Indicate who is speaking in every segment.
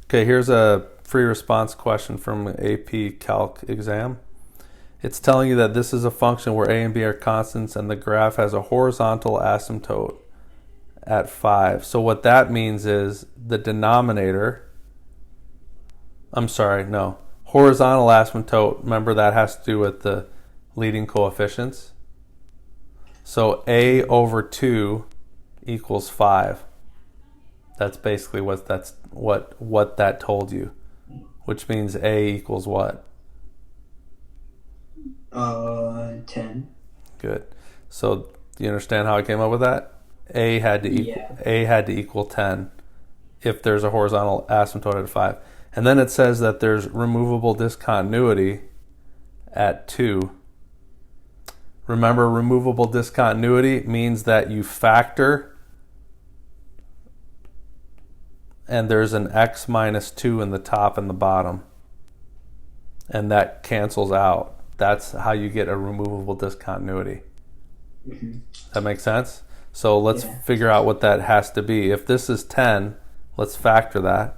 Speaker 1: Okay, here's a free response question from an AP Calc exam. It's telling you that this is a function where a and b are constants and the graph has a horizontal asymptote at 5. So what that means is the denominator, horizontal asymptote, remember that has to do with the leading coefficients. So a over 2 equals 5. That's basically what that told you, which means a equals what?
Speaker 2: 10.
Speaker 1: Good. So do you understand how I came up with that? A had to equal 10 if there's a horizontal asymptote at 5. And then it says that there's removable discontinuity at 2. Remember, removable discontinuity means that you factor and there's an x minus 2 in the top and the bottom. And that cancels out. That's how you get a removable discontinuity.
Speaker 2: Mm-hmm.
Speaker 1: That makes sense? So let's figure out what that has to be. If this is 10, let's factor that.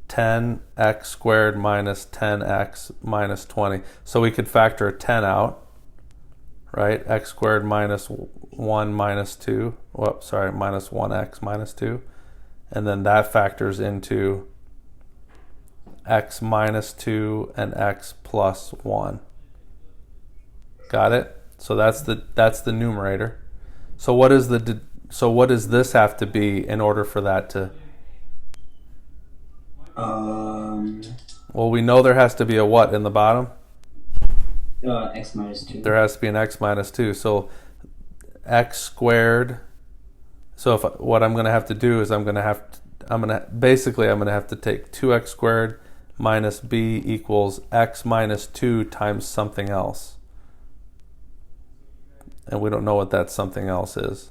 Speaker 1: 10x squared minus 10x minus 20. So we could factor a 10 out, right? X squared minus 1 minus 2. Minus 1x minus 2. And then that factors into x minus 2 and x plus 1. Got it? So that's the numerator. So what does this have to be in order for that to? Well, we know there has to be a what in the bottom?
Speaker 2: X minus 2.
Speaker 1: There has to be an x minus 2. So x squared. So what I'm going to have to do is I'm going to have to take 2x squared minus b equals x minus 2 times something else. And we don't know what that something else is.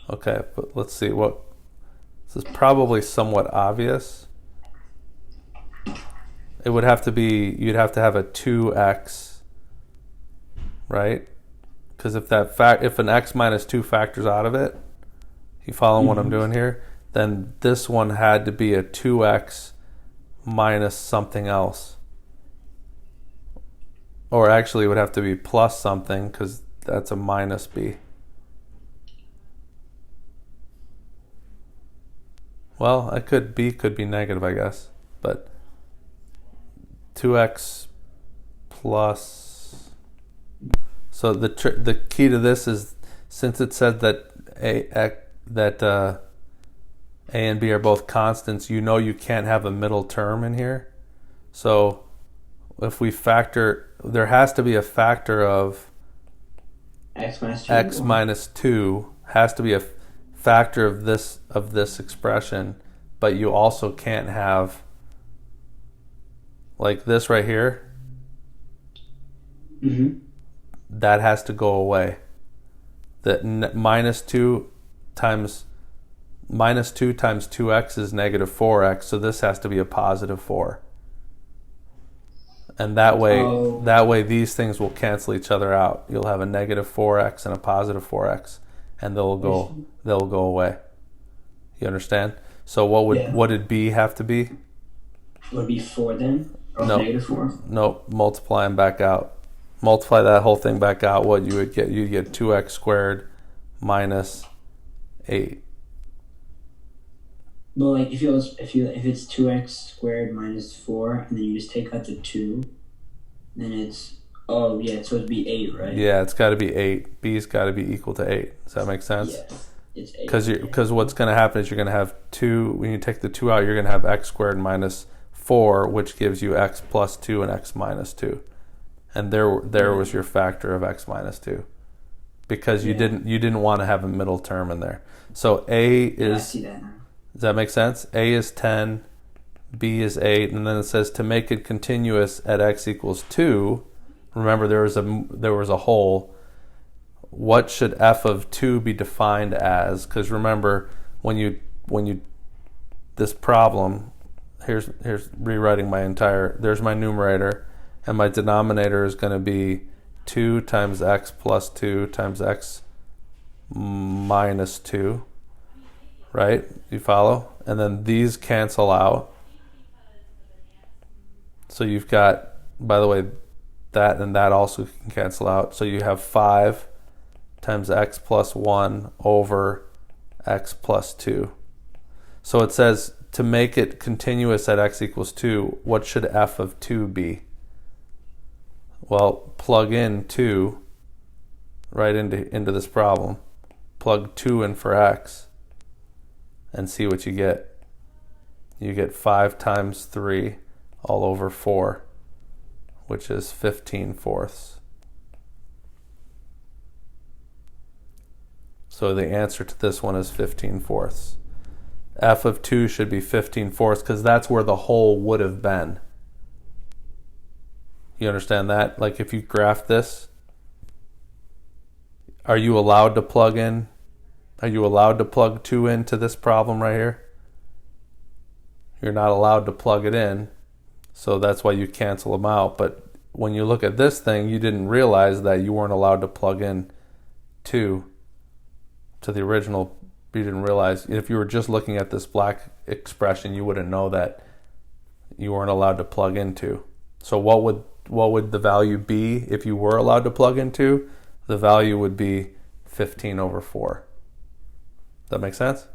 Speaker 1: Okay, but let's see what. This is probably somewhat obvious. It would have to be, you'd have to have a 2x, right? Because if an x minus 2 factors out of it, you following what I'm doing here? Then this one had to be a 2x minus something else. Or actually it would have to be plus something because that's a minus b. Well, b could be negative, I guess. But 2x plus. So the key to this is, since it said that a and b are both constants, you know you can't have a middle term in here. So if we factor, there has to be a factor of
Speaker 2: x minus 2.
Speaker 1: X minus 2 has to be a factor of this expression, but you also can't have like this right here.
Speaker 2: Mm-hmm.
Speaker 1: That has to go away. That minus 2 times 2x is negative 4x, so this has to be a positive 4. And that way these things will cancel each other out. You'll have a negative 4x and a positive 4x, and they'll go away. You understand? So what did b have to be?
Speaker 2: Would it be 4 then? Or
Speaker 1: no,
Speaker 2: negative 4?
Speaker 1: No, multiply them back out. Multiply that whole thing back out. What you would get? You'd get 2x squared minus 8.
Speaker 2: Well, like if it's 2x squared minus 4, and then you just take out the 2, then it's so it'd be 8, right?
Speaker 1: Yeah, it's got to be 8. B's got to be equal to 8. Does that make sense?
Speaker 2: Yeah, it's 8.
Speaker 1: Because what's going to happen is you're going to have 2. When you take the 2 out, you're going to have x squared minus 4, which gives you x plus 2 and x minus 2. And there was your factor of x minus 2, because you didn't want to have a middle term in there. So a is.
Speaker 2: I see that now.
Speaker 1: Does that make sense? A is 10, b is 8, and then it says to make it continuous at x equals 2. Remember, there was a hole. What should f of 2 be defined as? Because remember, when you this problem, here's rewriting there's my numerator, and my denominator is going to be 2 times x plus 2 times x minus 2. right? You follow? And then these cancel out. So you've got, by the way, that and that also can cancel out. So you have 5 times x plus 1 over x plus 2. So it says to make it continuous at x equals 2, what should f of 2 be? Well, plug in 2 right into this problem. Plug 2 in for x and see what you get. You get 5 times 3 all over 4, which is 15/4. So the answer to this one is 15/4. F of 2 should be 15/4 because that's where the hole would have been. You understand that? Like if you graph this, are you allowed to plug in? Are you allowed to plug 2 into this problem right here? You're not allowed to plug it in, so that's why you cancel them out. But when you look at this thing, you didn't realize that you weren't allowed to plug in 2 to the original. You didn't realize. If you were just looking at this black expression, you wouldn't know that you weren't allowed to plug in 2. So what would the value be if you were allowed to plug in 2? The value would be 15/4. That make sense?